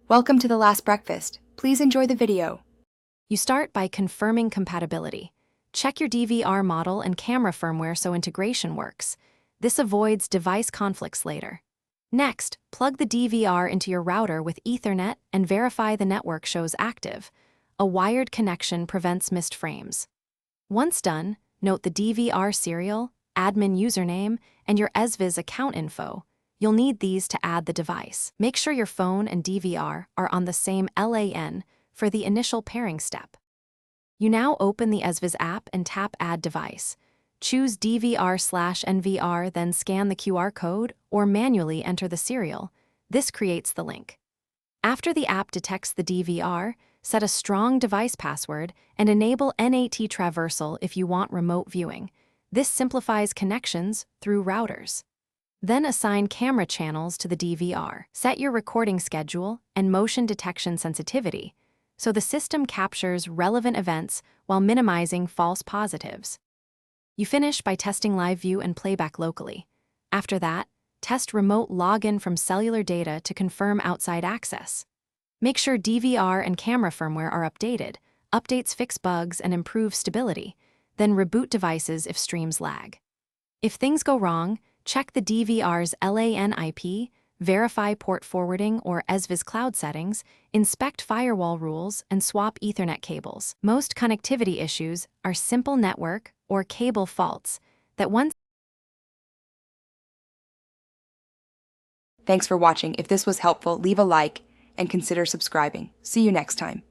Welcome to the last breakfast. Please enjoy the video. You start by confirming compatibility. Check your DVR model and camera firmware so integration works. This avoids device conflicts later. Next, plug the DVR into your router with Ethernet and verify the network shows active. A wired connection prevents missed frames. Once done, note the DVR serial, admin username, and your Ezviz account info. You'll need these to add the device. Make sure your phone and DVR are on the same LAN for the initial pairing step. You now open the Ezviz app and tap Add Device. Choose DVR/NVR, then scan the QR code or manually enter the serial. This creates the link. After the app detects the DVR, set a strong device password and enable NAT traversal if you want remote viewing. This simplifies connections through routers. Then assign camera channels to the DVR. Set your recording schedule and motion detection sensitivity, so the system captures relevant events while minimizing false positives. You finish by testing live view and playback locally. After that, test remote login from cellular data to confirm outside access. Make sure DVR and camera firmware are updated. Updates fix bugs and improve stability. Then reboot devices if streams lag. If things go wrong, check the DVR's LAN IP, verify port forwarding or Ezviz cloud settings, inspect firewall rules, and swap Ethernet cables. Most connectivity issues are simple network or cable faults that once. Thanks for watching. If this was helpful, leave a like and consider subscribing. See you next time.